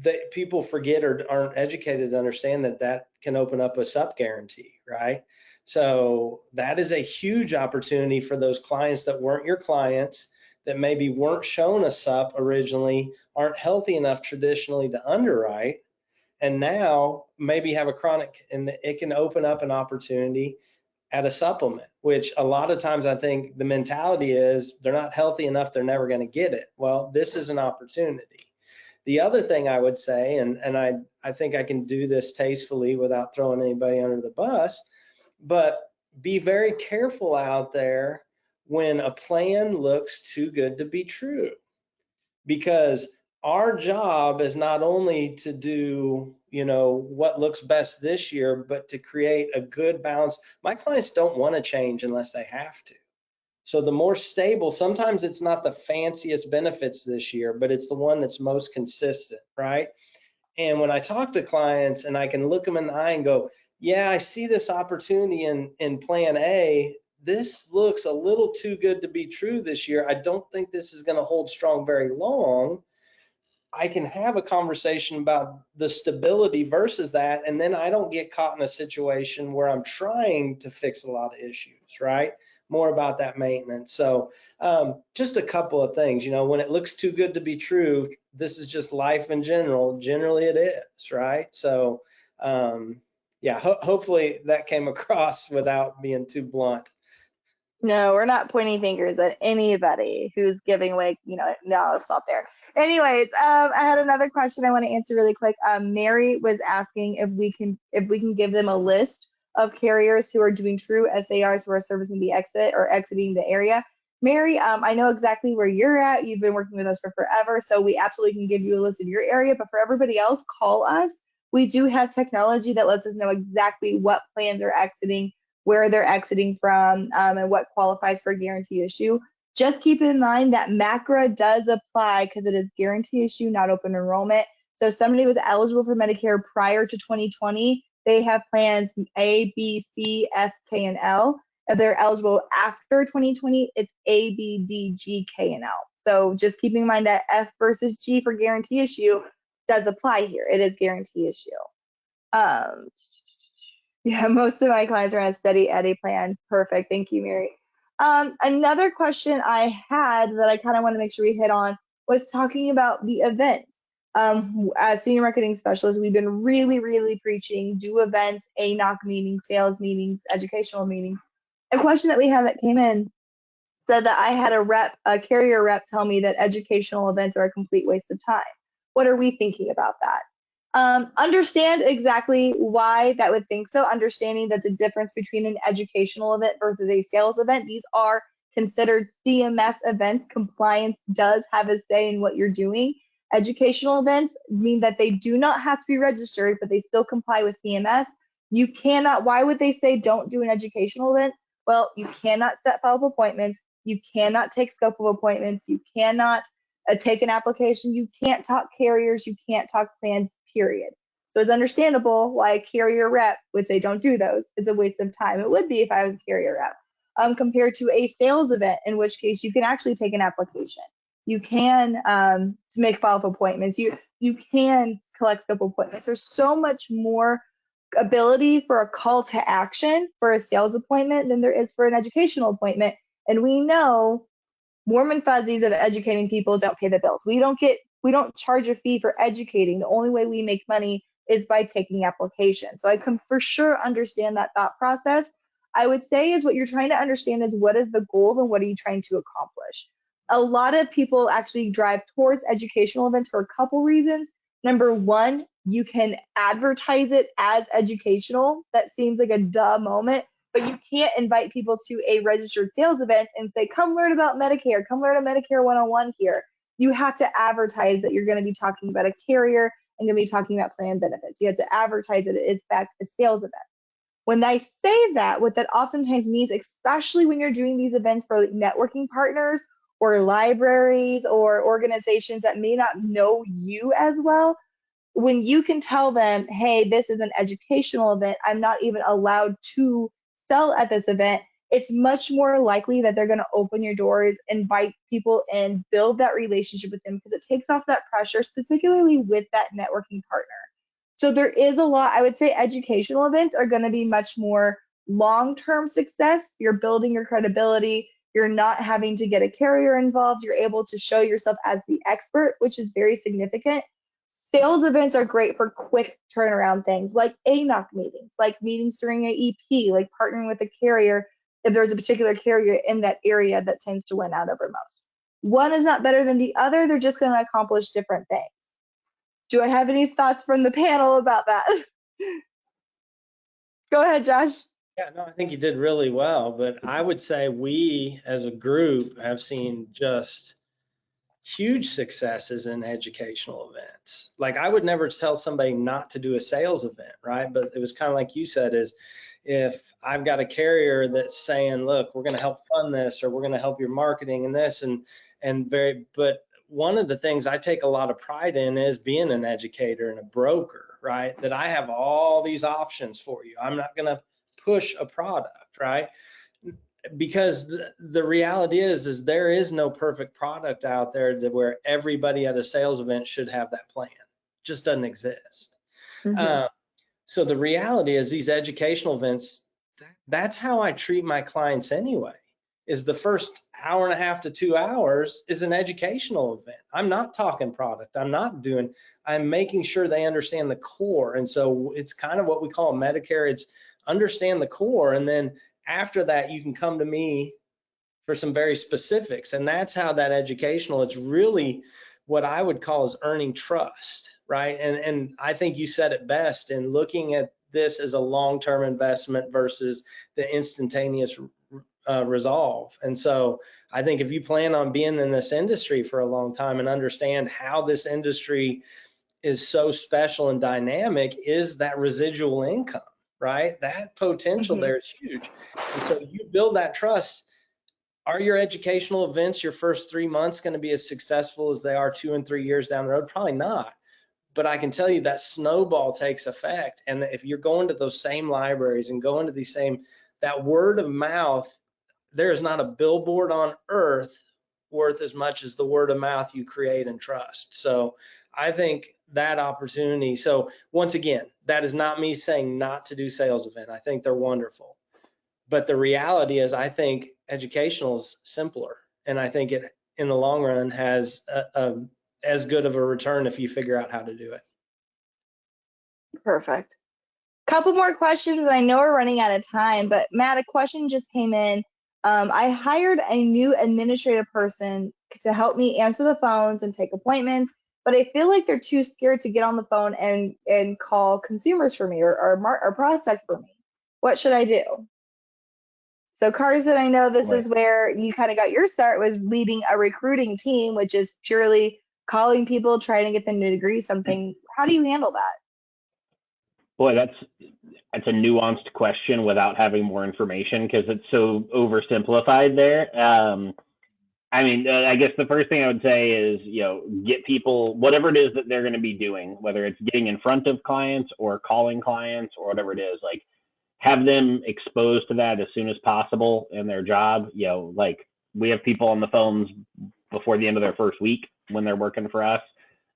that people forget or aren't educated to understand that can open up a SUP guarantee, right? So that is a huge opportunity for those clients that weren't your clients, that maybe weren't shown a SUP originally, aren't healthy enough traditionally to underwrite, and now maybe have a chronic, and it can open up an opportunity at a supplement, which a lot of times I think the mentality is they're not healthy enough, they're never going to get it. Well, this is an opportunity. The other thing I would say, and I think I can do this tastefully without throwing anybody under the bus, but be very careful out there when a plan looks too good to be true, because our job is not only to do, what looks best this year, but to create a good balance. My clients don't want to change unless they have to. So the more stable, sometimes it's not the fanciest benefits this year, but it's the one that's most consistent, right? And when I talk to clients and I can look them in the eye and go, yeah, I see this opportunity in plan A. This looks a little too good to be true this year. I don't think this is going to hold strong very long. I can have a conversation about the stability versus that, and then I don't get caught in a situation where I'm trying to fix a lot of issues, right? More about that maintenance. So just a couple of things, when it looks too good to be true, this is just life in general. Generally it is, right? So yeah, hopefully that came across without being too blunt. No, we're not pointing fingers at anybody who's giving away, no, I'll stop there. Anyways, I had another question I want to answer really quick. Mary was asking if we can give them a list of carriers who are doing true SARs who are servicing the exit or exiting the area. Mary, I know exactly where you're at. You've been working with us for forever, so we absolutely can give you a list of your area, but for everybody else, call us. We do have technology that lets us know exactly what plans are exiting, where they're exiting from, and what qualifies for guarantee issue. Just keep in mind that MACRA does apply because it is guarantee issue, not open enrollment. So if somebody was eligible for Medicare prior to 2020, they have plans A, B, C, F, K, and L. If they're eligible after 2020, it's A, B, D, G, K, and L. So just keeping in mind that F versus G for guarantee issue does apply here. It is guarantee issue. Yeah, most of my clients are on a steady Eddie plan. Perfect. Thank you, Mary. Another question I had that I kind of want to make sure we hit on was talking about the events. As senior marketing specialists, we've been really, really preaching do events, ANOC meetings, sales meetings, educational meetings. A question that we had that came in said that I had a carrier rep tell me that educational events are a complete waste of time. What are we thinking about that? Understand exactly why that would think so, understanding that the difference between an educational event versus a sales event, these are considered CMS events. Compliance does have a say in what you're doing. Educational events mean that they do not have to be registered, but they still comply with CMS. You cannot, why would they say don't do an educational event? Well, you cannot set follow-up appointments. You cannot take scope of appointments. You cannot take an application. You can't talk carriers. You can't talk plans, period. So it's understandable why a carrier rep would say don't do those. It's a waste of time. It would be if I was a carrier rep. Compared to a sales event, in which case you can actually take an application. You can make follow-up appointments. You can collect scope appointments. There's so much more ability for a call to action for a sales appointment than there is for an educational appointment. And we know warm and fuzzies of educating people don't pay the bills. We don't charge a fee for educating. The only way we make money is by taking applications. So I can for sure understand that thought process. I would say is what you're trying to understand is what is the goal and what are you trying to accomplish? A lot of people actually drive towards educational events for a couple reasons. Number one, you can advertise it as educational. That seems like a duh moment, but you can't invite people to a registered sales event and say, come learn about Medicare, come learn a Medicare 101 here. You have to advertise that you're going to be talking about a carrier and going to be talking about plan benefits. You have to advertise that it's in fact a sales event. When I say that, what that oftentimes means, especially when you're doing these events for networking partners or libraries or organizations that may not know you as well, when you can tell them, hey, this is an educational event, I'm not even allowed to sell at this event, it's much more likely that they're going to open your doors, invite people in, build that relationship with them, because it takes off that pressure, particularly with that networking partner. So there is a lot, I would say educational events are going to be much more long-term success, you're building your credibility, you're not having to get a carrier involved, you're able to show yourself as the expert, which is very significant. Sales events are great for quick turnaround things like ANOC meetings, like meetings during AEP, like partnering with a carrier if there's a particular carrier in that area that tends to win out over most. One is not better than the other, they're just going to accomplish different things. Do I have any thoughts from the panel about that? Go ahead, Josh. Yeah, no, I think you did really well, but I would say we as a group have seen just huge successes in educational events. Like I would never tell somebody not to do a sales event, right? But it was kind of like you said, is if I've got a carrier that's saying, look, we're going to help fund this, or we're going to help your marketing and this, but one of the things I take a lot of pride in is being an educator and a broker, right? That I have all these options for you. I'm not going to push a product, right? Because the reality is there is no perfect product out there where everybody at a sales event should have that plan. It just doesn't exist. Mm-hmm. So the reality is these educational events, that's how I treat my clients anyway, is the first hour and a half to 2 hours is an educational event. I'm not talking product. I'm making sure they understand the core. And so it's kind of what we call Medicare. It's understand the core. And then after that, you can come to me for some very specifics. And that's how that educational, it's really what I would call is earning trust, right? And I think you said it best in looking at this as a long-term investment versus the instantaneous resolve. And so I think if you plan on being in this industry for a long time and understand how this industry is so special and dynamic, is that residual income, right? That potential there is huge. And so you build that trust. Are your educational events your first 3 months going to be as successful as they are 2 and 3 years down the road? Probably not. But I can tell you that snowball takes effect. And if you're going to those same libraries and going to these same, that word of mouth, there is not a billboard on earth worth as much as the word of mouth you create and trust. So I think that opportunity. So once again, that is not me saying not to do sales event. I think they're wonderful. But the reality is I think educational is simpler. And I think it in the long run has as good of a return if you figure out how to do it. Perfect. Couple more questions, and I know we're running out of time, but Matt, a question just came in. I hired a new administrative person to help me answer the phones and take appointments, but I feel like they're too scared to get on the phone and call consumers for me or prospect for me. What should I do? So Carson, I know this is where you kind of got your start, was leading a recruiting team, which is purely calling people, trying to get them to agree something. How do you handle that? Boy, that's a nuanced question without having more information because it's so oversimplified there. I mean, I guess the first thing I would say is, get people, whatever it is that they're going to be doing, whether it's getting in front of clients or calling clients or whatever it is, like have them exposed to that as soon as possible in their job. Like we have people on the phones before the end of their first week when they're working for us.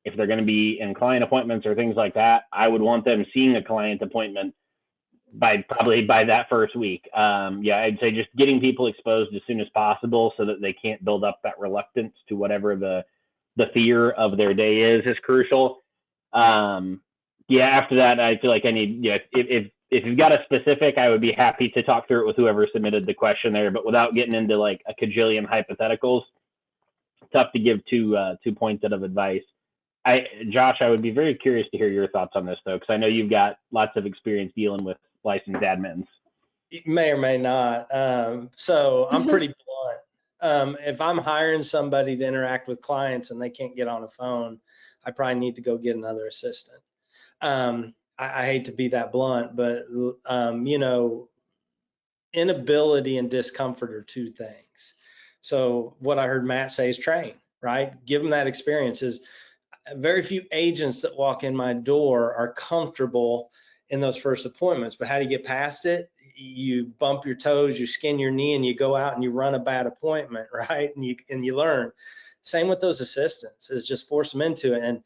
If they're going to be in client appointments or things like that, I would want them seeing a client appointment probably by that first week. I'd say just getting people exposed as soon as possible so that they can't build up that reluctance to whatever the fear of their day is crucial. After that, I feel like I need, if you've got a specific, I would be happy to talk through it with whoever submitted the question there, but without getting into like a cajillion hypotheticals, it's tough to give two pointed of advice. Josh, I would be very curious to hear your thoughts on this, though, because I know you've got lots of experience dealing with licensed admins. May or may not. So I'm pretty blunt. If I'm hiring somebody to interact with clients and they can't get on a phone, I probably need to go get another assistant. I hate to be that blunt, but inability and discomfort are two things. So what I heard Matt say is train, right? Give them that experience. Is very few agents that walk in my door are comfortable in those first appointments, but how do you get past it? You bump your toes, you skin your knee, and you go out and you run a bad appointment, right? And you learn. Same with those assistants, is just force them into it. And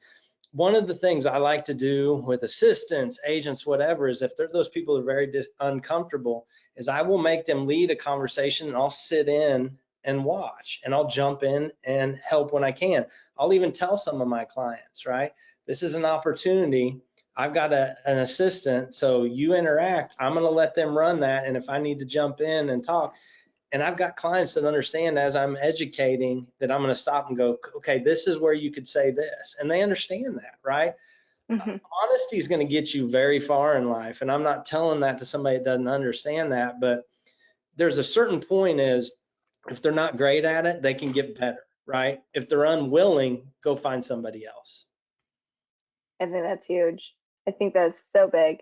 one of the things I like to do with assistants, agents, whatever, is if those people are very uncomfortable, is I will make them lead a conversation and I'll sit in and watch, and I'll jump in and help when I can. I'll even tell some of my clients, right? This is an opportunity. I've got an assistant, so you interact. I'm going to let them run that, and if I need to jump in and talk, and I've got clients that understand as I'm educating that I'm going to stop and go, okay, this is where you could say this, and they understand that, right? Mm-hmm. Honesty is going to get you very far in life, and I'm not telling that to somebody that doesn't understand that, but there's a certain point is if they're not great at it, they can get better, right? If they're unwilling, go find somebody else. I think that's huge. I think that's so big.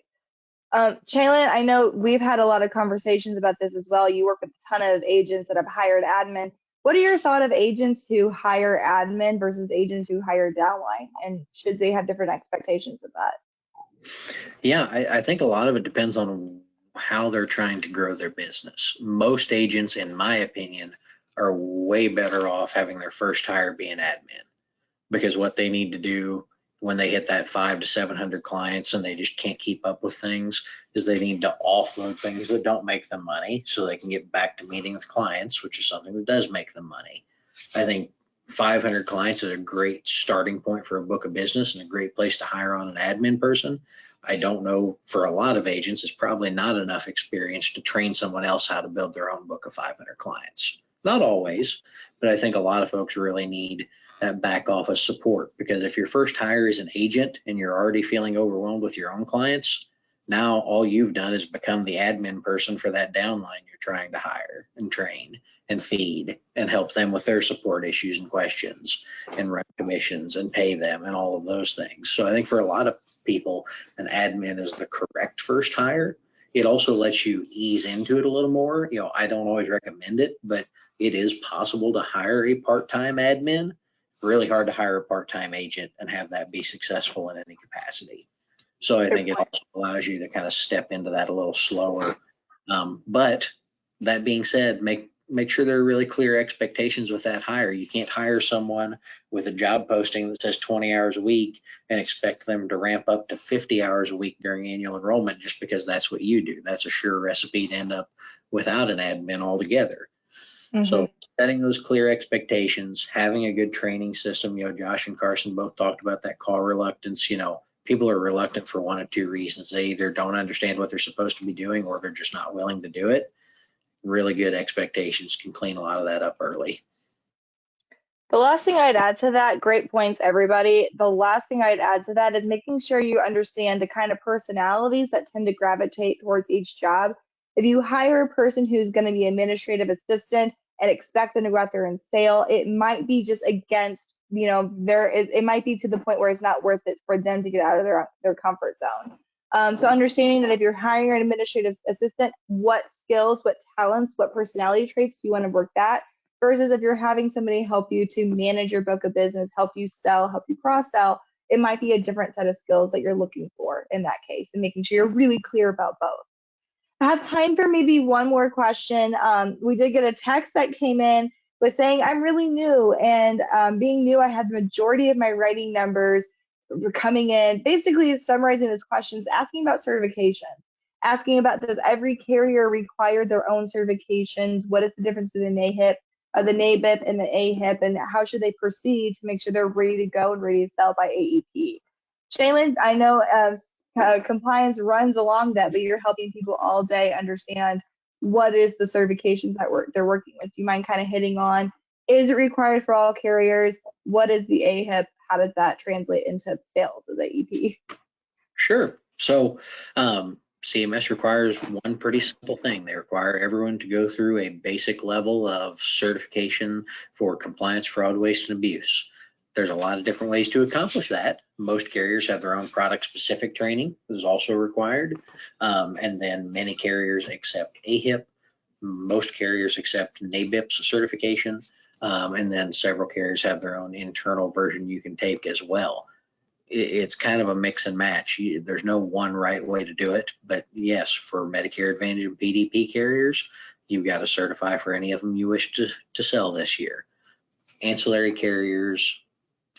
Shaylin, I know we've had a lot of conversations about this as well. You work with a ton of agents that have hired admin. What are your thoughts of agents who hire admin versus agents who hire downline? And should they have different expectations of that? Yeah, I think a lot of it depends on how they're trying to grow their business. Most agents, in my opinion, are way better off having their first hire be an admin, because what they need to do when they hit that 500 to 700 clients and they just can't keep up with things is they need to offload things that don't make them money so they can get back to meeting with clients, which is something that does make them money. I think 500 clients is a great starting point for a book of business and a great place to hire on an admin person. I don't know, for a lot of agents, it's probably not enough experience to train someone else how to build their own book of 500 clients. Not always, but I think a lot of folks really need that back office support, because if your first hire is an agent and you're already feeling overwhelmed with your own clients, now all you've done is become the admin person for that downline you're trying to hire and train and feed and help them with their support issues and questions and run commissions and pay them and all of those things. So I think for a lot of people, an admin is the correct first hire. It also lets you ease into it a little more. You know, I don't always recommend it, but it is possible to hire a part-time admin. Really hard to hire a part-time agent and have that be successful in any capacity. So I think it also allows you to kind of step into that a little slower. But that being said, make sure there are really clear expectations with that hire. You can't hire someone with a job posting that says 20 hours a week and expect them to ramp up to 50 hours a week during annual enrollment just because that's what you do. That's a sure recipe to end up without an admin altogether. Mm-hmm. So setting those clear expectations, having a good training system, Josh and Carson both talked about that call reluctance. People are reluctant for one of two reasons. They either don't understand what they're supposed to be doing or they're just not willing to do it. Really good expectations can clean a lot of that up early. The last thing I'd add to that, great points, everybody. The last thing I'd add to that is making sure you understand the kind of personalities that tend to gravitate towards each job. If you hire a person who's going to be administrative assistant and expect them to go out there and sell, it might be just against, it might be to the point where it's not worth it for them to get out of their comfort zone. So understanding that if you're hiring an administrative assistant, what skills, what talents, what personality traits do you want to work that? Versus if you're having somebody help you to manage your book of business, help you sell, help you cross-sell, it might be a different set of skills that you're looking for in that case, and making sure you're really clear about both. I have time for maybe one more question. We did get a text that came in with saying, I'm really new, and being new, I had the majority of my writing numbers coming in. Basically, summarizing this question is asking about certification. Asking about, does every carrier require their own certifications? What is the difference in the NAHIP? The NABIP and the AHIP, and how should they proceed to make sure they're ready to go and ready to sell by AEP? Shaylin, I know compliance runs along that, but you're helping people all day understand what is the certifications that they're working with. Do you mind kind of hitting on, is it required for all carriers? What is the AHIP? How does that translate into sales as AEP? Sure. So CMS requires one pretty simple thing. They require everyone to go through a basic level of certification for compliance, fraud, waste, and abuse. There's a lot of different ways to accomplish that. Most carriers have their own product-specific training that is also required. And then many carriers accept AHIP. Most carriers accept NABIP certification. And then several carriers have their own internal version you can take as well. It's kind of a mix and match. There's no one right way to do it, but yes, for Medicare Advantage and PDP carriers, you've got to certify for any of them you wish to sell this year. Ancillary carriers,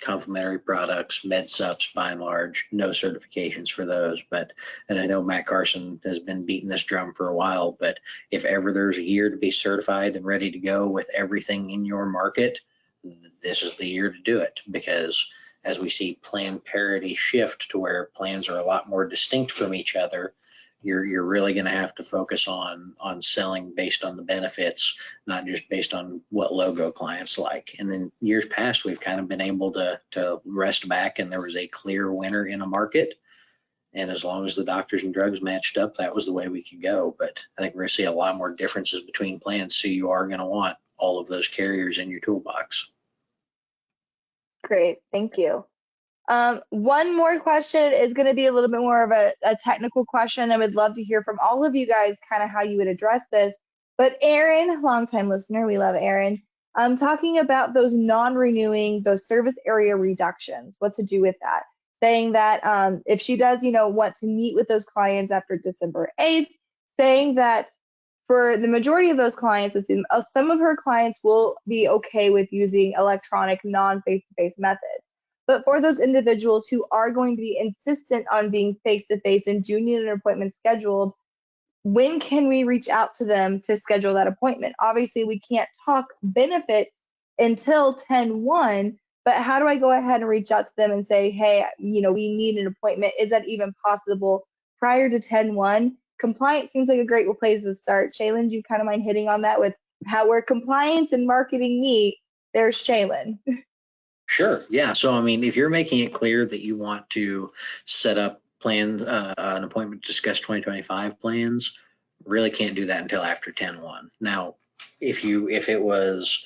complementary products, med subs by and large, no certifications for those. But, and I know Matt Carson has been beating this drum for a while, but if ever there's a year to be certified and ready to go with everything in your market, this is the year to do it, because as we see plan parity shift to where plans are a lot more distinct from each other, you're really going to have to focus on selling based on the benefits, not just based on what logo clients like. And then years past, we've kind of been able to rest back, and there was a clear winner in a market. And as long as the doctors and drugs matched up, that was the way we could go. But I think we're going to see a lot more differences between plans. So you are going to want all of those carriers in your toolbox. Great, thank you. One more question is going to be a little bit more of a technical question. I would love to hear from all of you guys kind of how you would address this. But Erin, longtime listener, we love Erin, talking about those non-renewing, those service area reductions, what to do with that. Saying that if she does, want to meet with those clients after December 8th, saying that for the majority of those clients, some of her clients will be okay with using electronic non-face-to-face methods. But for those individuals who are going to be insistent on being face-to-face and do need an appointment scheduled, when can we reach out to them to schedule that appointment? Obviously, we can't talk benefits until 10/1, but how do I go ahead and reach out to them and say, hey, we need an appointment? Is that even possible prior to 10/1? Compliance seems like a great place to start. Shaylin, do you kind of mind hitting on that with how where compliance and marketing meet? There's Shaylin. Sure. Yeah. So, I mean, if you're making it clear that you want to set up an appointment to discuss 2025 plans, really can't do that until after 10/1. Now, if it was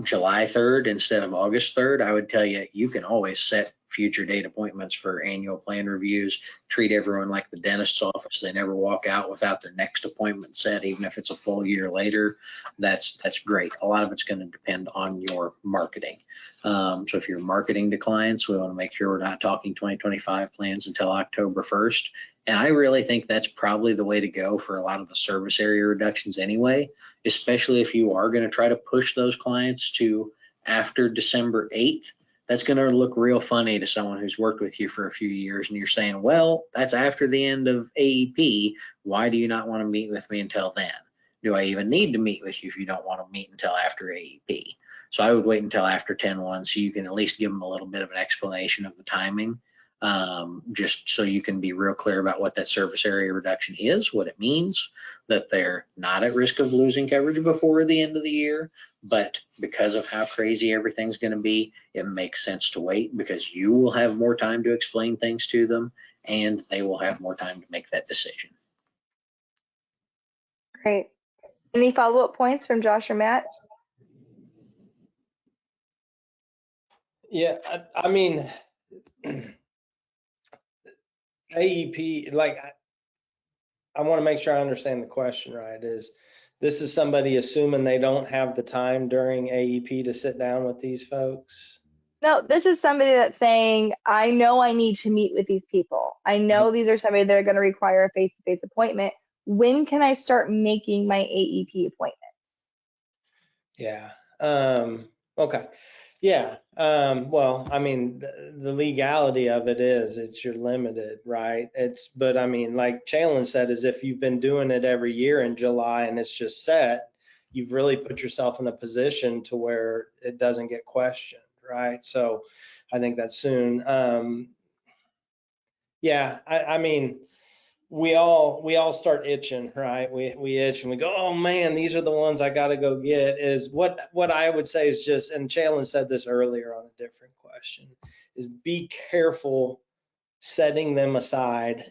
July 3rd instead of August 3rd, I would tell you, you can always set future date appointments for annual plan reviews. Treat everyone like the dentist's office. They never walk out without their next appointment set, even if it's a full year later. That's great. A lot of it's going to depend on your marketing. So if you're marketing to clients, we want to make sure we're not talking 2025 plans until October 1st. And I really think that's probably the way to go for a lot of the service area reductions anyway, especially if you are going to try to push those clients to after December 8th. That's going to look real funny to someone who's worked with you for a few years, and you're saying, well, that's after the end of AEP. Why do you not want to meet with me until then? Do I even need to meet with you if you don't want to meet until after AEP? So I would wait until after 10/1 so you can at least give them a little bit of an explanation of the timing, just so you can be real clear about what that service area reduction is, what it means, that they're not at risk of losing coverage before the end of the year. But because of how crazy everything's going to be, it makes sense to wait, because you will have more time to explain things to them and they will have more time to make that decision. Great. Any follow-up points from Josh or Matt? Yeah, I mean, AEP, like, I want to make sure I understand the question right. This is somebody assuming they don't have the time during AEP to sit down with these folks? No, this is somebody that's saying, I know I need to meet with these people. I know these are somebody that are going to require a face-to-face appointment. When can I start making my AEP appointments? Yeah. Okay. Yeah. Well, I mean, the legality of it is you're limited, right? But I mean, like Challen said, is if you've been doing it every year in July and it's just set, you've really put yourself in a position to where it doesn't get questioned, right? So I think that's soon. Yeah. I mean, we all start itching, right? We itch and we go, oh man, these are the ones I got to go get. Is what I would say is just, and Challen said this earlier on a different question, is be careful setting them aside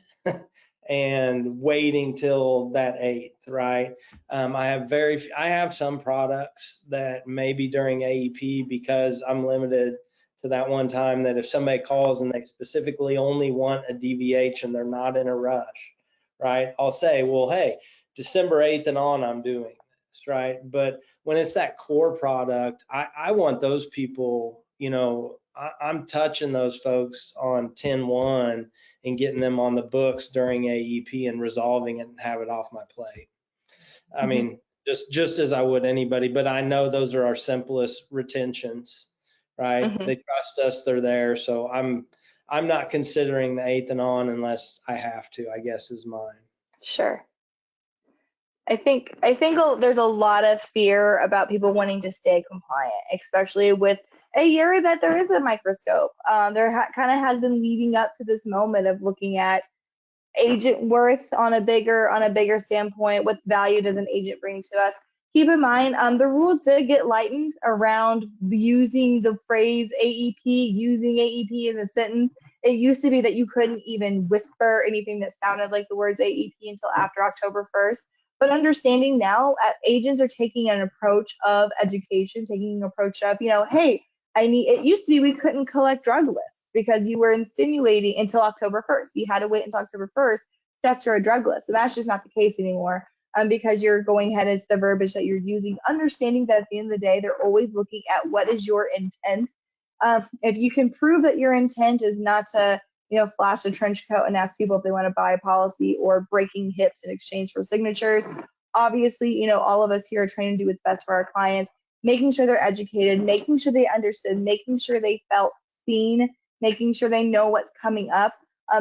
and waiting till that 8th, right? I have some products that maybe during AEP, because I'm limited to that one time, that if somebody calls and they specifically only want a DVH and they're not in a rush, right? I'll say, well, hey, December 8th and on, I'm doing this, right? But when it's that core product, I want those people, I'm touching those folks on 10/1 and getting them on the books during AEP and resolving it and have it off my plate. I mean, just as I would anybody, but I know those are our simplest retentions, right? Mhm. They trust us, they're there. So I'm not considering the 8th and on unless I have to, I guess is mine. Sure. I think there's a lot of fear about people wanting to stay compliant, especially with a year that there is a microscope. There kind of has been leading up to this moment of looking at agent worth on a bigger standpoint. What value does an agent bring to us? Keep in mind, the rules did get lightened around using the phrase AEP, using AEP in a sentence. It used to be that you couldn't even whisper anything that sounded like the words AEP until after October 1st. But understanding now, agents are taking an approach of education, taking an approach of, hey, it used to be we couldn't collect drug lists because you were insinuating until October 1st. You had to wait until October 1st to enter a drug list. So that's just not the case anymore, because you're going ahead as the verbiage that you're using, understanding that at the end of the day, they're always looking at what is your intent. If you can prove that your intent is not to, flash a trench coat and ask people if they want to buy a policy or breaking hips in exchange for signatures, obviously, all of us here are trying to do what's best for our clients, making sure they're educated, making sure they understood, making sure they felt seen, making sure they know what's coming up.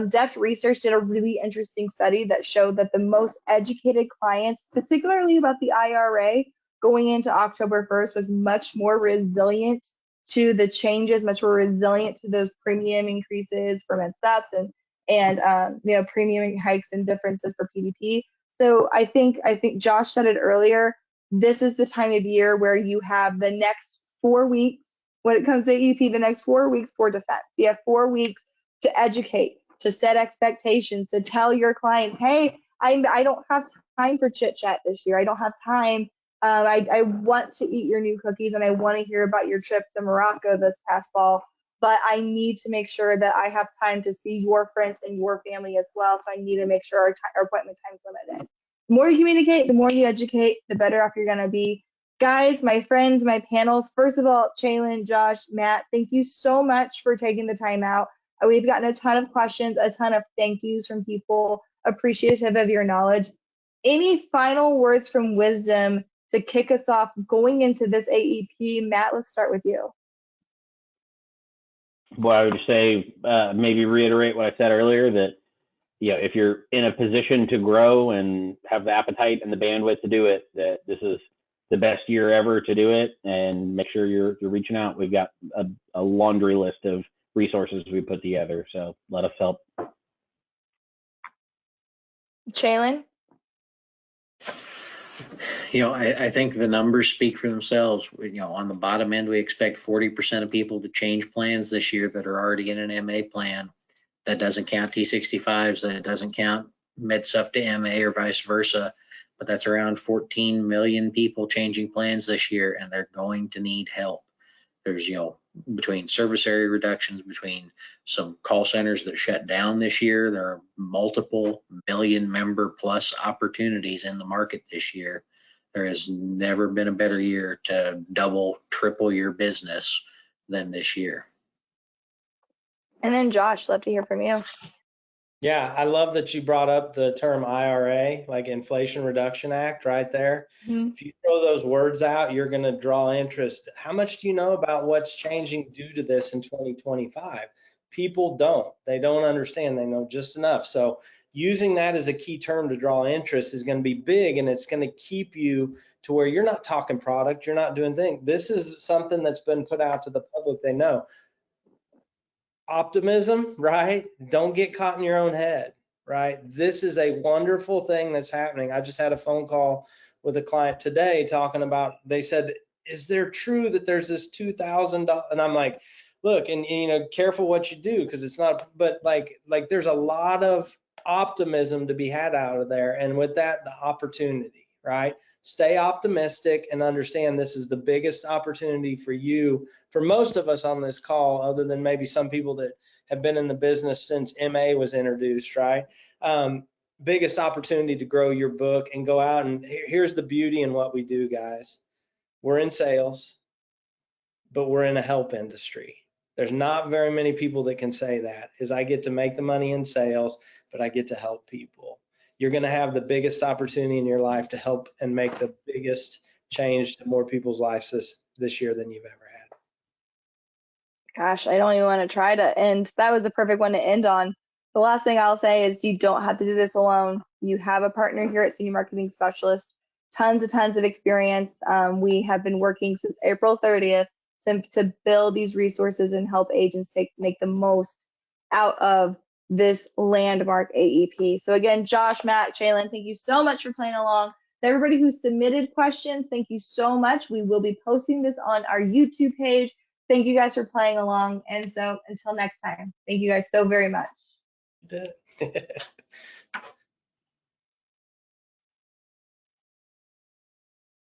Deft Research did a really interesting study that showed that the most educated clients, particularly about the IRA going into October 1st, was much more resilient to the changes, much more resilient to those premium increases for MedSups and premium hikes and differences for PDP. So I think Josh said it earlier. This is the time of year where you have the next 4 weeks when it comes to AEP, the next 4 weeks for defense. You have 4 weeks to educate, to set expectations, to tell your clients, hey, I don't have time for chit chat this year. I don't have time. I want to eat your new cookies and I want to hear about your trip to Morocco this past fall, but I need to make sure that I have time to see your friends and your family as well. So I need to make sure our appointment time is limited. The more you communicate, the more you educate, the better off you're going to be. Guys, my friends, my panels, first of all, Chaylin, Josh, Matt, thank you so much for taking the time out. We've gotten a ton of questions, a ton of thank yous from people appreciative of your knowledge. Any final words from wisdom to kick us off going into this AEP? Matt, let's start with you. Well, I would say maybe reiterate what I said earlier, that if you're in a position to grow and have the appetite and the bandwidth to do it, that this is the best year ever to do it, and make sure you're reaching out. We've got a laundry list of resources we put together, so let us help. Chaylin? I think the numbers speak for themselves. On the bottom end, we expect 40% of people to change plans this year that are already in an MA plan. That doesn't count T65s, that doesn't count MedSup to MA or vice versa, but that's around 14 million people changing plans this year, and they're going to need help. There's, between service area reductions, between some call centers that shut down this year, there are multiple million member plus opportunities in the market this year. There has never been a better year to double, triple your business than this year. And then Josh, love to hear from you. Yeah, I love that you brought up the term IRA, like Inflation Reduction Act right there. Mm-hmm. If you throw those words out, you're going to draw interest. How much do you know about what's changing due to this in 2025? People don't. They don't understand. They know just enough. So using that as a key term to draw interest is going to be big, and it's going to keep you to where you're not talking product, you're not doing things. This is something that's been put out to the public. They know. Optimism, right? Don't get caught in your own head, right? This is a wonderful thing that's happening. I just had a phone call with a client today talking about, they said, is there true that there's this $2,000? And I'm like, look, and careful what you do, because it's not, but like there's a lot of optimism to be had out of there. And with that, the opportunity, right? Stay optimistic and understand this is the biggest opportunity for you, for most of us on this call, other than maybe some people that have been in the business since MA was introduced, right? Biggest opportunity to grow your book and go out. And here's the beauty in what we do, guys. We're in sales, but we're in a help industry. There's not very many people that can say that, is I get to make the money in sales, but I get to help people. You're going to have the biggest opportunity in your life to help and make the biggest change to more people's lives this year than you've ever had. Gosh, I don't even want to try to end. That was the perfect one to end on. The last thing I'll say is you don't have to do this alone. You have a partner here at Senior Marketing Specialist, tons of experience. We have been working since April 30th to build these resources and help agents make the most out of this landmark AEP. So again, Josh, Matt, Jalen, thank you so much for playing along. To everybody who submitted questions, thank you so much. We will be posting this on our YouTube page. Thank you guys for playing along. And so until next time, thank you guys so very much.